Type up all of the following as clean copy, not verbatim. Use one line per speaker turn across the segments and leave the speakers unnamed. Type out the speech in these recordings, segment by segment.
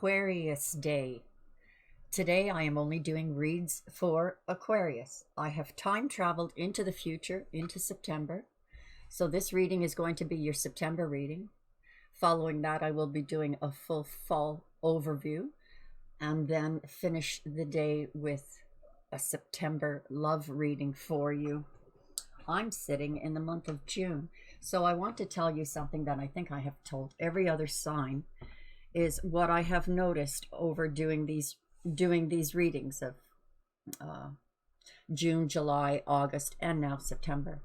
Aquarius Day. Today I am only doing reads for Aquarius. I have time traveled into the future, into September. So this reading is going to be your September reading. Following that, I will be doing a full fall overview and then finish the day with a September love reading for you. I'm sitting in the month of June. So I want to tell you something that I think I have told every other sign, is what I have noticed over doing these readings of June, July, August, and now September,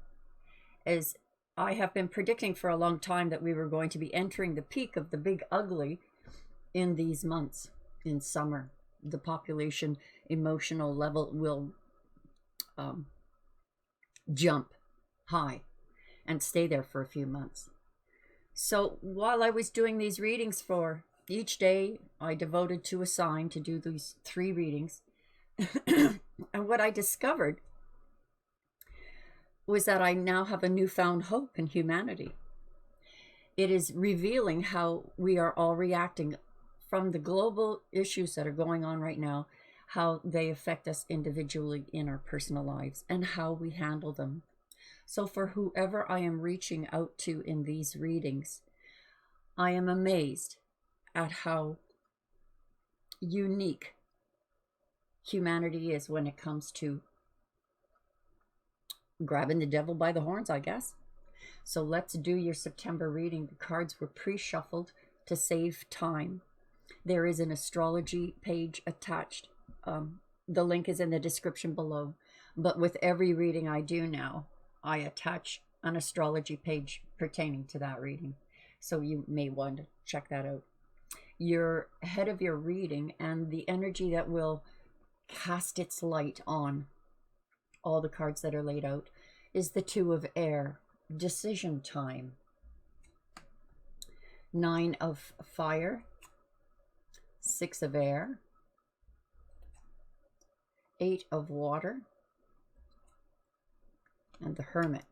is I have been predicting for a long time that we were going to be entering the peak of the big ugly in these months. In summer, the population emotional level will jump high and stay there for a few months. So while I was doing these readings, for each day I devoted to a sign to do these 3 readings. And what I discovered was that I now have a newfound hope in humanity. It is revealing how we are all reacting from the global issues that are going on right now, how they affect us individually in our personal lives and how we handle them. So for whoever I am reaching out to in these readings, I am amazed at how unique humanity is when it comes to grabbing the devil by the horns, I guess. So let's do your September reading. The cards were pre-shuffled to save time. There is an astrology page attached. The link is in the description below. But with every reading I do now, I attach an astrology page pertaining to that reading. So you may want to check that out. Your head of your reading and the energy that will cast its light on all the cards that are laid out is the 2 of air, decision time. 9 of fire, 6 of air, 8 of water, and the hermit.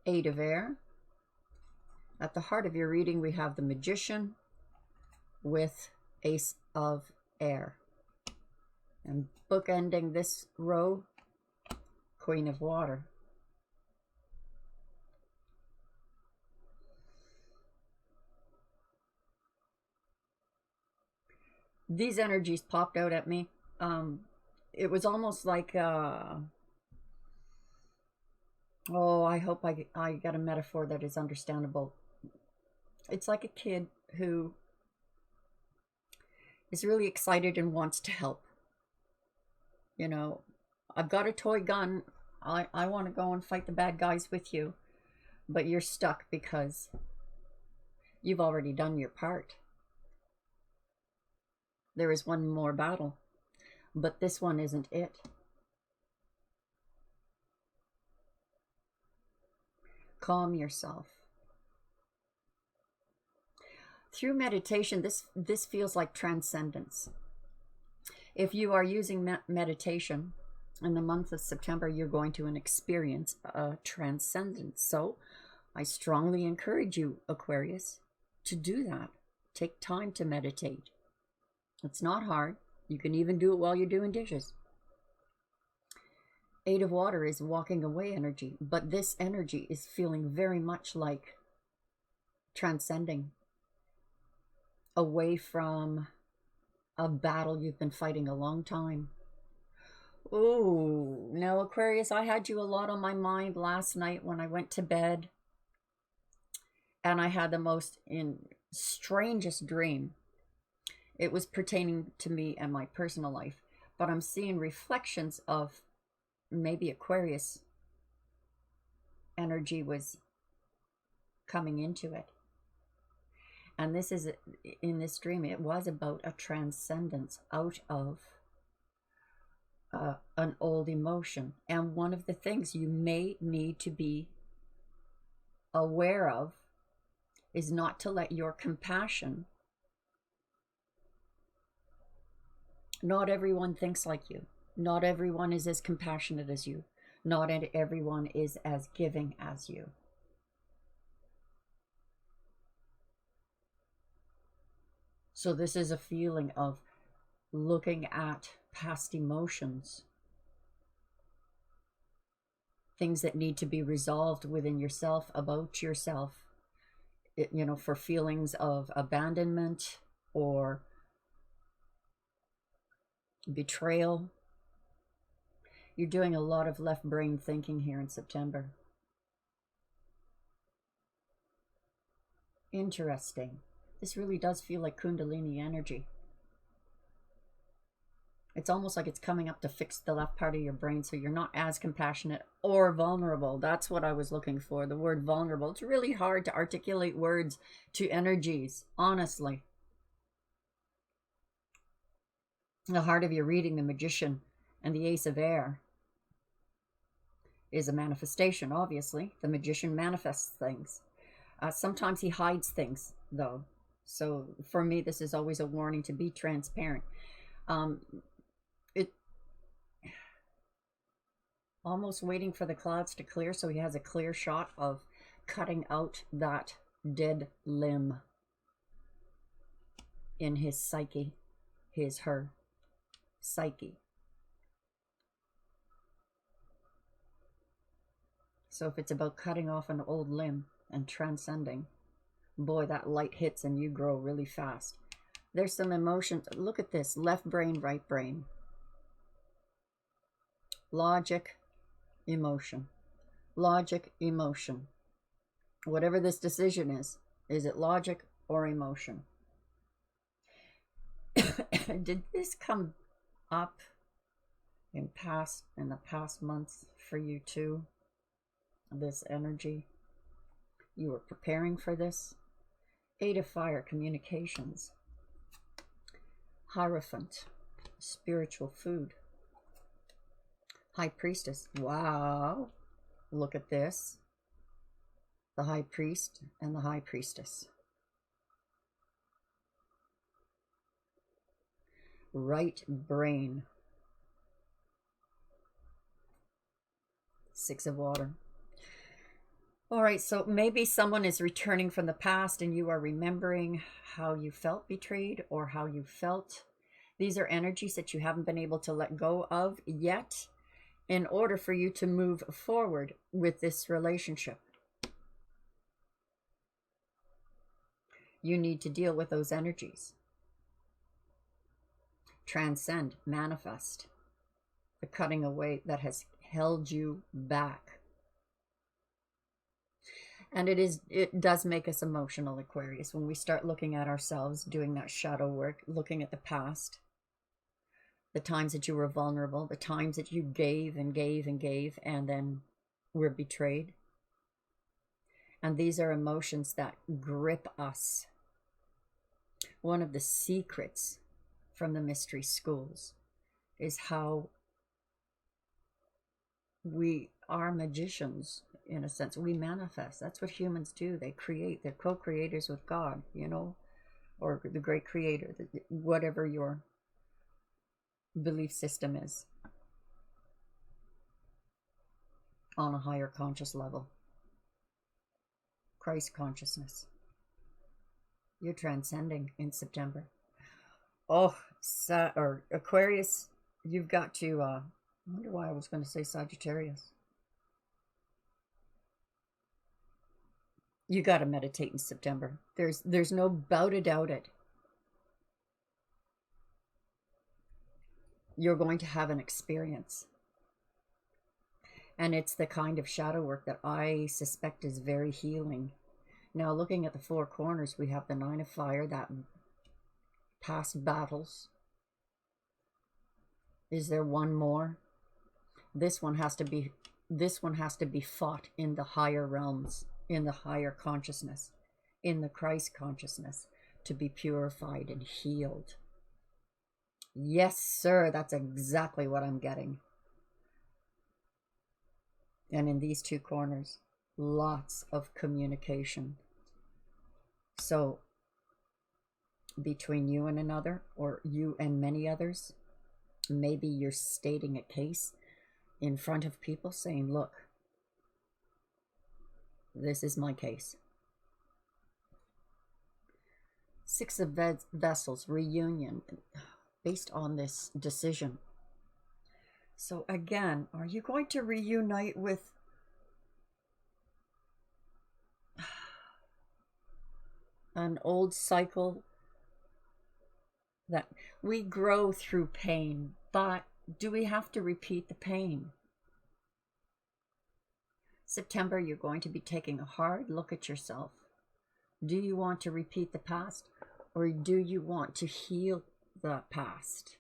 8 of air. At the heart of your reading, we have the magician with ace of air. And bookending this row, queen of water. These energies popped out at me. It was almost like, oh, I hope I get a metaphor that is understandable. It's like a kid who is really excited and wants to help. You know, I've got a toy gun. I want to go and fight the bad guys with you. But you're stuck because you've already done your part. There is one more battle, but this one isn't it. Calm yourself. Through meditation, this feels like transcendence. If you are using meditation in the month of September, you're going to experience a transcendence. So I strongly encourage you, Aquarius, to do that. Take time to meditate. It's not hard. You can even do it while you're doing dishes. 8 of water is walking away energy, but this energy is feeling very much like transcending away from a battle you've been fighting a long time. Oh, now Aquarius, I had you a lot on my mind last night when I went to bed, and I had the most strangest dream. It was pertaining to me and my personal life, but I'm seeing reflections of maybe Aquarius energy was coming into it. And this is, in this dream, it was about a transcendence out of an old emotion. And one of the things you may need to be aware of is not to let your compassion, not everyone thinks like you. Not everyone is as compassionate as you. Not everyone is as giving as you. So this is a feeling of looking at past emotions, things that need to be resolved within yourself, about yourself, you know, for feelings of abandonment or betrayal. You're doing a lot of left brain thinking here in September. Interesting. This really does feel like Kundalini energy. It's almost like it's coming up to fix the left part of your brain so you're not as compassionate or vulnerable. That's what I was looking for, the word vulnerable. It's really hard to articulate words to energies, honestly. The heart of your reading, the Magician and the Ace of Air, is a manifestation, obviously. The Magician manifests things. Sometimes he hides things, though. So for me, this is always a warning to be transparent. It almost waiting for the clouds to clear so he has a clear shot of cutting out that dead limb in his psyche, her psyche. So if it's about cutting off an old limb and transcending, boy, that light hits and you grow really fast. There's some emotions. Look at this. Left brain, right brain. Logic, emotion. Logic, emotion. Whatever this decision is it logic or emotion? Did this come up in the past months for you too? This energy? You were preparing for this? Eight of Fire, communications. Hierophant, spiritual food. High Priestess, wow. Look at this. The High Priest and the High Priestess. Right brain. Six of Water. All right, so maybe someone is returning from the past and you are remembering how you felt betrayed or how you felt. These are energies that you haven't been able to let go of yet in order for you to move forward with this relationship. You need to deal with those energies. Transcend, manifest the cutting away that has held you back. And it does make us emotional, Aquarius, when we start looking at ourselves, doing that shadow work, looking at the past, the times that you were vulnerable, the times that you gave and gave and gave and then were betrayed. And these are emotions that grip us. One of the secrets from the mystery schools is how we are magicians. In a sense, we manifest. That's what humans do. They create. They're co-creators with God, you know, or the great creator, whatever your belief system is on a higher conscious level. Christ consciousness. You're transcending in September. Oh, or Aquarius, you've got to, I wonder why I was going to say Sagittarius. You got to meditate in September. There's no doubt it. You're going to have an experience. And it's the kind of shadow work that I suspect is very healing. Now, looking at the four corners, we have the Nine of Fire, that past battles. Is there one more? This one has to be fought in the higher realms, in the higher consciousness, in the Christ consciousness, to be purified and healed. Yes, sir, that's exactly what I'm getting. And in these two corners, lots of communication. So, between you and another, or you and many others, maybe you're stating a case in front of people saying, look, this is my case. Six of Vessels, reunion, based on this decision. So again, are you going to reunite with an old cycle? That we grow through pain, but do we have to repeat the pain? September, you're going to be taking a hard look at yourself. Do you want to repeat the past, or do you want to heal the past?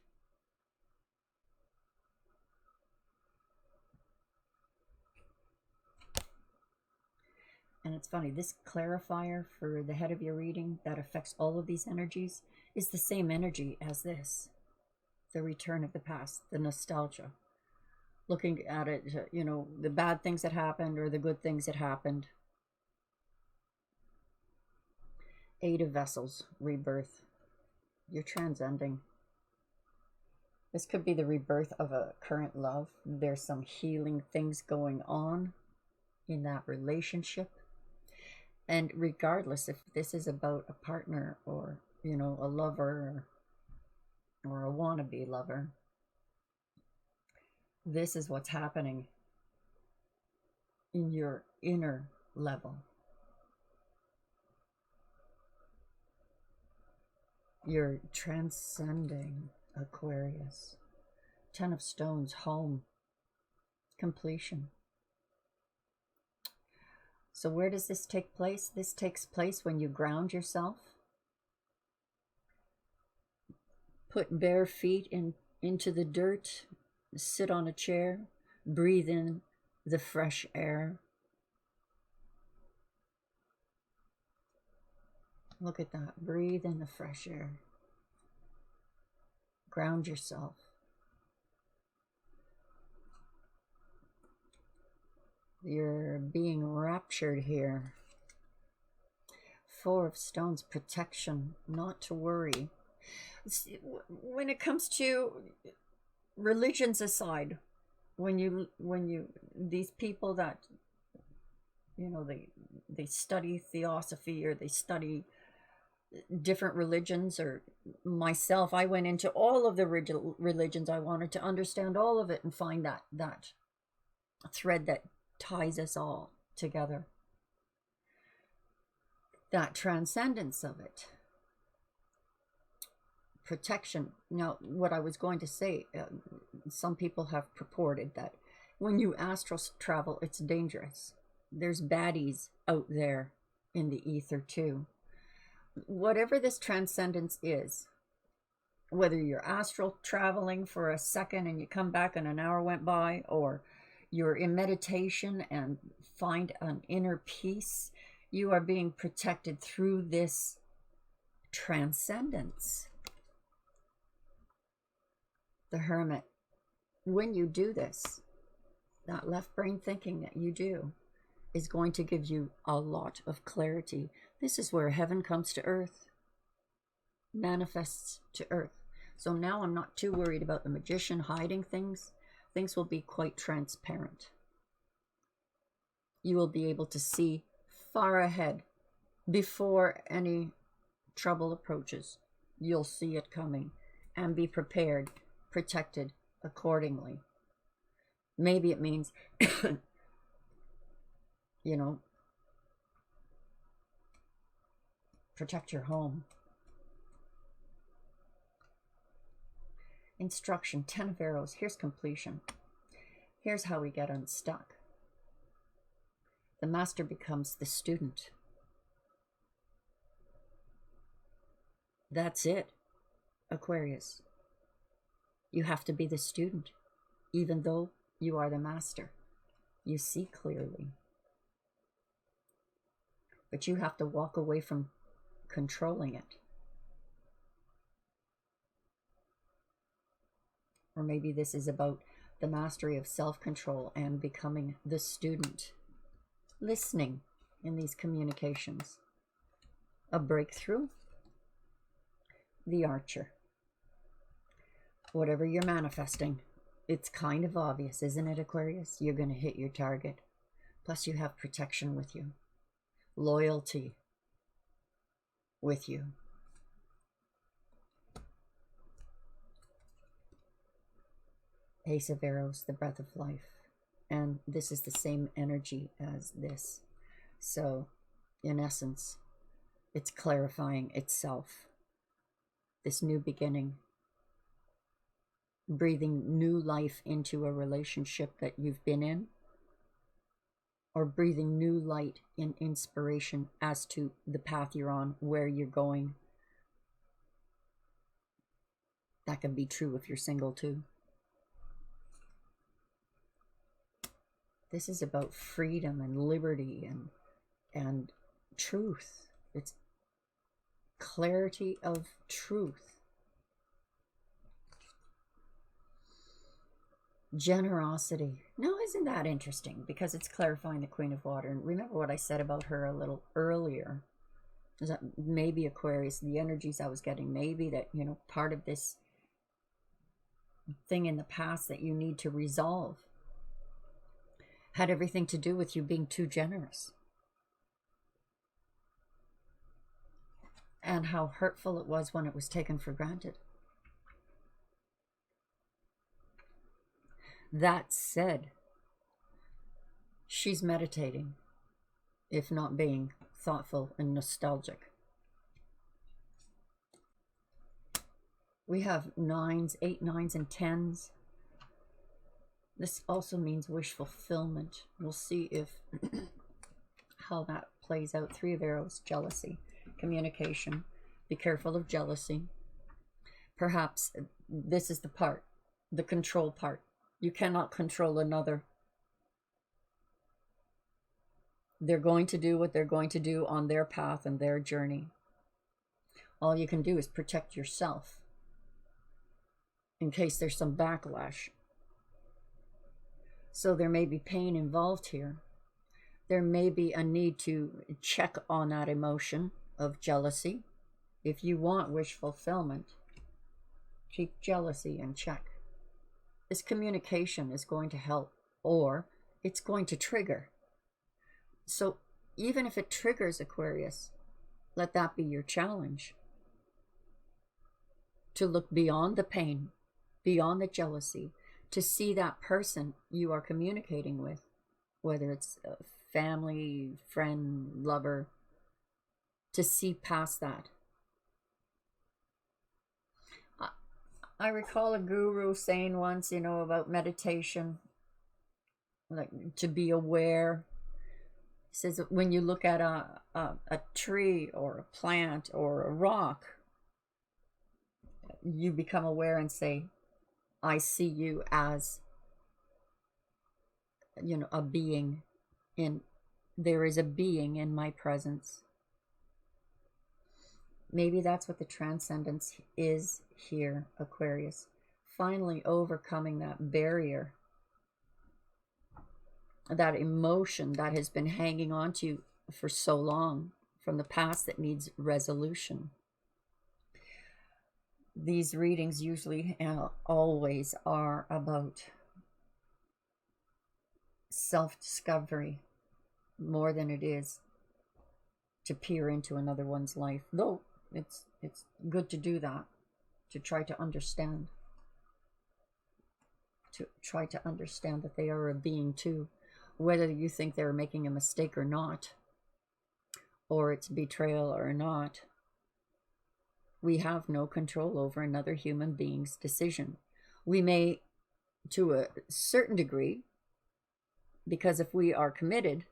And it's funny, this clarifier for the head of your reading that affects all of these energies is the same energy as this. The return of the past, the nostalgia. Looking at it, you know, the bad things that happened or the good things that happened. Eight of Vessels, rebirth. You're transcending. This could be the rebirth of a current love. There's some healing things going on in that relationship. And regardless if this is about a partner or, you know, a lover or a wannabe lover, this is what's happening in your inner level. You're transcending, Aquarius. 10 of Stones, home, completion. So where does this take place? This takes place when you ground yourself. Put bare feet into the dirt, sit on a chair, breathe in the fresh air. Look at that, breathe in the fresh air. Ground yourself. You're being raptured here. Four of Stones, protection, not to worry. When it comes to religions aside, when these people that, you know, they study theosophy or they study different religions, or myself, I went into all of the religions. I wanted to understand all of it and find that thread that ties us all together, that transcendence of it, protection. Now, what I was going to say, some people have purported that when you astral travel, it's dangerous. There's baddies out there in the ether too. Whatever this transcendence is, whether you're astral traveling for a second and you come back and an hour went by, or you're in meditation and find an inner peace, you are being protected through this transcendence. The Hermit. When you do this, that left brain thinking that you do is going to give you a lot of clarity. This is where heaven comes to earth, manifests to earth. So now I'm not too worried about the magician hiding things. Things will be quite transparent. You will be able to see far ahead before any trouble approaches. You'll see it coming and be prepared, protected accordingly. Maybe it means, you know, protect your home. Instruction, 10 of Arrows. Here's completion. Here's how we get unstuck. The master becomes the student. That's it, Aquarius. You have to be the student, even though you are the master. You see clearly. But you have to walk away from controlling it. Or maybe this is about the mastery of self-control and becoming the student. Listening in these communications. A breakthrough. The Archer. Whatever you're manifesting, it's kind of obvious, isn't it, Aquarius? You're going to hit your target. Plus you have protection with you. Loyalty with you. Ace of Arrows, the breath of life. And this is the same energy as this. So, in essence, it's clarifying itself. This new beginning. Breathing new life into a relationship that you've been in. Or breathing new light and inspiration as to the path you're on, where you're going. That can be true if you're single too. This is about freedom and liberty and truth. It's clarity of truth. Generosity. No, isn't that interesting? Because it's clarifying the Queen of Water. And remember what I said about her a little earlier. Is that maybe Aquarius, the energies I was getting, maybe that, you know, part of this thing in the past that you need to resolve had everything to do with you being too generous. And how hurtful it was when it was taken for granted. That said, she's meditating, if not being thoughtful and nostalgic. We have 9s, 8, 9s, and 10s. This also means wish fulfillment. We'll see if how that plays out. 3 of Arrows, jealousy, communication. Be careful of jealousy. Perhaps this is the part, the control part. You cannot control another. They're going to do what they're going to do on their path and their journey. All you can do is protect yourself in case there's some backlash. So there may be pain involved here. There may be a need to check on that emotion of jealousy. If you want wish fulfillment, keep jealousy in check. This communication is going to help, or it's going to trigger. So even if it triggers Aquarius, let that be your challenge. To look beyond the pain, beyond the jealousy, to see that person you are communicating with, whether it's a family, friend, lover, to see past that. I recall a guru saying once, you know, about meditation, like to be aware. He says that when you look at a tree or a plant or a rock, you become aware and say, I see you as, you know, a being there is a being in my presence. Maybe that's what the transcendence is here, Aquarius. Finally overcoming that barrier, that emotion that has been hanging on to you for so long from the past that needs resolution. These readings usually always are about self-discovery more than it is to peer into another one's life. Though it's good to do that, to try to understand. To try to understand that they are a being too. Whether you think they're making a mistake or not, or it's betrayal or not, we have no control over another human being's decision. We may, to a certain degree, because if we are committed,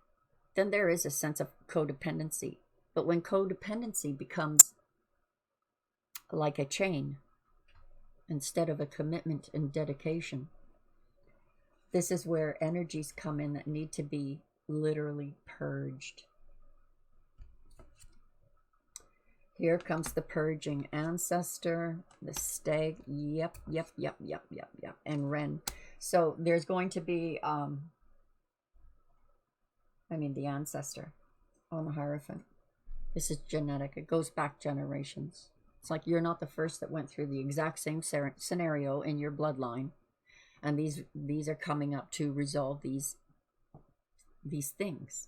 then there is a sense of codependency. But when codependency becomes like a chain, instead of a commitment and dedication, this is where energies come in that need to be literally purged. Here comes the purging ancestor, the stag, yep, and Ren. So there's going to be, the ancestor on the Hierophant. This is genetic. It goes back generations. It's like you're not the first that went through the exact same scenario in your bloodline. And these are coming up to resolve these things.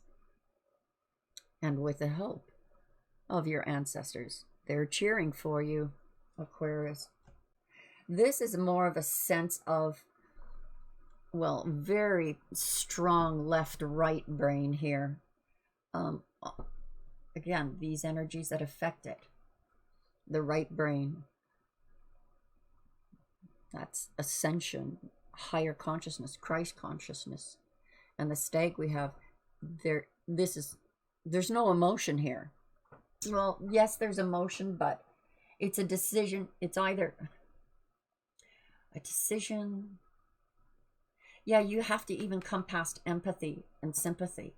And with the help of your ancestors. They're cheering for you, Aquarius. This is more of a sense of well, very strong left-right brain here. Um, again, these energies that affect it. The right brain, that's ascension, higher consciousness, Christ consciousness. And the stag we have there, there's no emotion here. Well, yes, there's emotion, but it's a decision. It's either a decision. Yeah, you have to even come past empathy and sympathy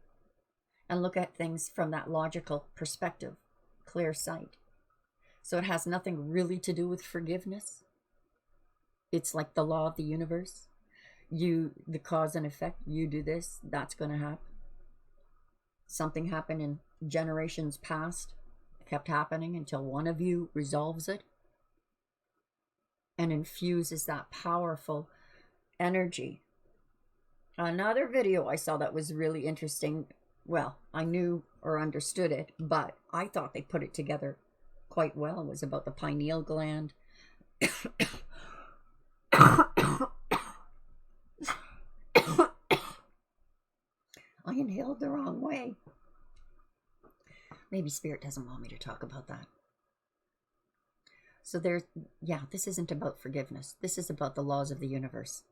and look at things from that logical perspective, clear sight. So it has nothing really to do with forgiveness. It's like the law of the universe. The cause and effect, you do this, that's going to happen. Something happened in generations past, kept happening until one of you resolves it and infuses that powerful energy. Another video I saw that was really interesting. Well, I knew or understood it, but I thought they put it together quite well. It was about the pineal gland. I inhaled the wrong way. Maybe Spirit doesn't want me to talk about that. So this isn't about forgiveness. This is about the laws of the universe.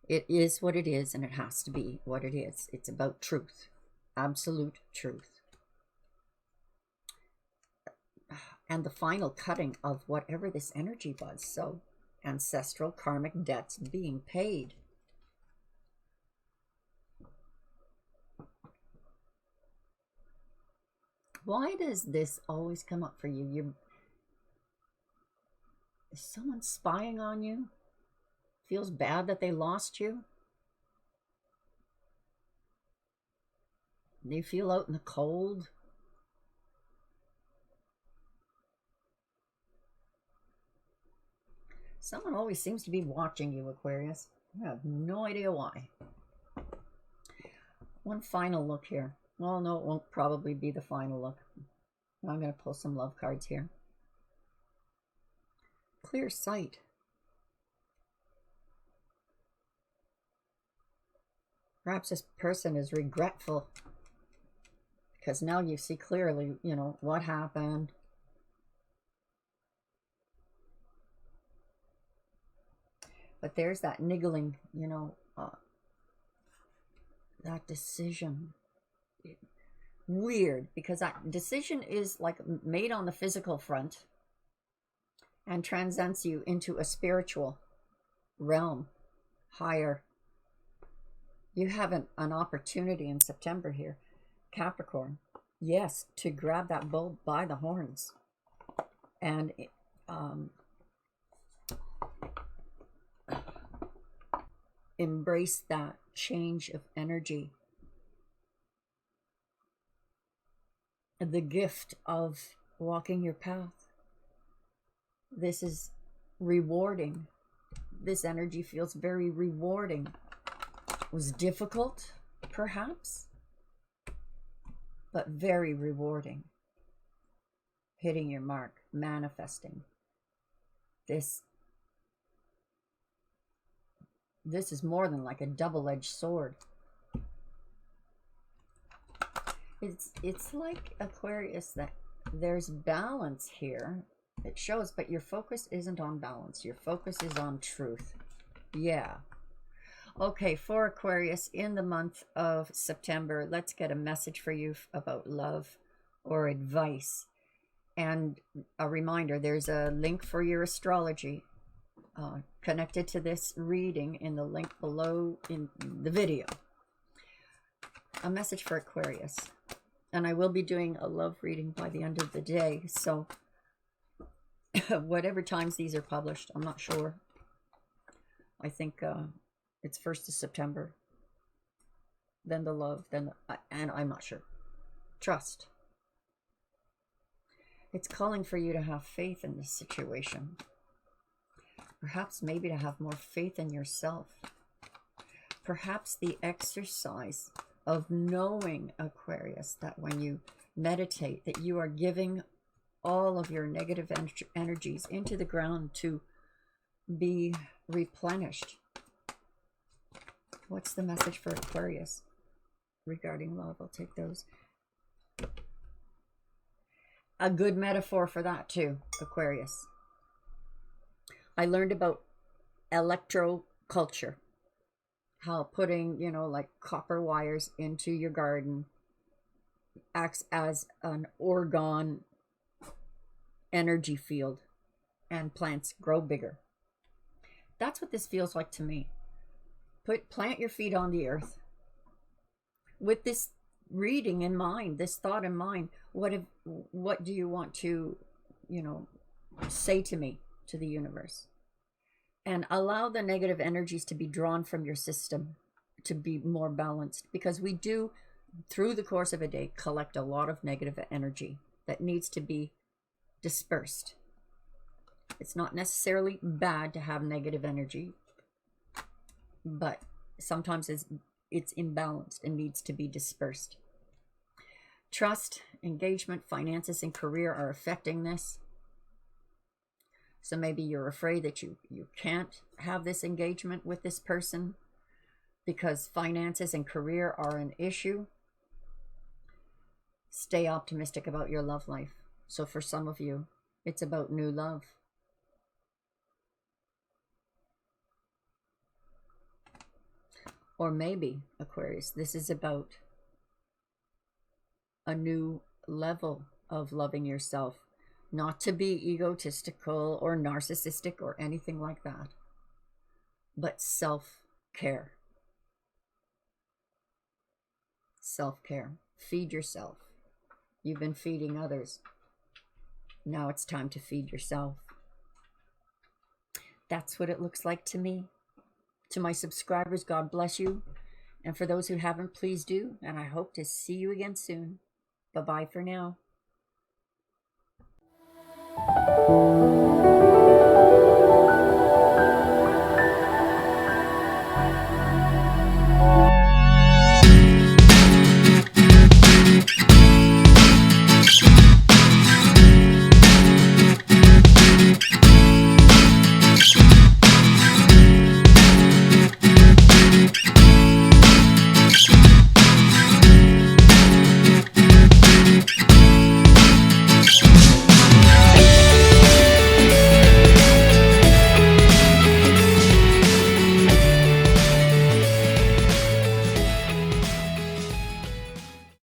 It is what it is, and it has to be what it is. It's about truth, absolute truth. And the final cutting of whatever this energy was. So, ancestral karmic debts being paid. Why does this always come up for you? Is someone spying on you? Feels bad that they lost you? Do you feel out in the cold? Someone always seems to be watching you, Aquarius. I have no idea why. One final look here. Well, no, it won't probably be the final look. I'm going to pull some love cards here. Clear sight. Perhaps this person is regretful because now you see clearly, what happened. But there's that niggling, that decision. Weird, because that decision is like made on the physical front and transcends you into a spiritual realm, higher. You have an opportunity in September here, Capricorn, yes, to grab that bull by the horns and embrace that change of energy. The gift of walking your path. This is rewarding. This energy feels very rewarding. It was difficult, perhaps, but very rewarding. Hitting your mark, manifesting. This is more than like a double-edged sword. It's like, Aquarius, that there's balance here. It shows, but your focus isn't on balance. Your focus is on truth. Yeah. Okay, for Aquarius, in the month of September, let's get a message for you about love or advice. And a reminder, there's a link for your astrology connected to this reading in the link below in the video. A message for Aquarius. And I will be doing a love reading by the end of the day. So whatever times these are published, I'm not sure. I think it's 1st of September. Then the love, and I'm not sure. Trust. It's calling for you to have faith in this situation. Perhaps maybe to have more faith in yourself. Perhaps the exercise of knowing, Aquarius, that when you meditate, that you are giving all of your negative energies into the ground to be replenished. What's the message for Aquarius regarding love? I'll take those. A good metaphor for that too, Aquarius. I learned about electroculture. How putting, like copper wires into your garden acts as an orgone energy field and plants grow bigger. That's what this feels like to me. Plant your feet on the earth with this reading in mind, this thought in mind. What do you want to, say to me, to the universe? And allow the negative energies to be drawn from your system to be more balanced, because we do, through the course of a day, collect a lot of negative energy that needs to be dispersed. It's not necessarily bad to have negative energy, but sometimes it's imbalanced and needs to be dispersed. Trust, engagement, finances, and career are affecting this. So maybe you're afraid that you can't have this engagement with this person because finances and career are an issue. Stay optimistic about your love life. So for some of you, it's about new love. Or maybe, Aquarius, this is about a new level of loving yourself. Not to be egotistical or narcissistic or anything like that, but self-care. Self-care. Feed yourself. You've been feeding others. Now it's time to feed yourself. That's what it looks like to me. To my subscribers, God bless you. And for those who haven't, please do. And I hope to see you again soon. Bye-bye for now.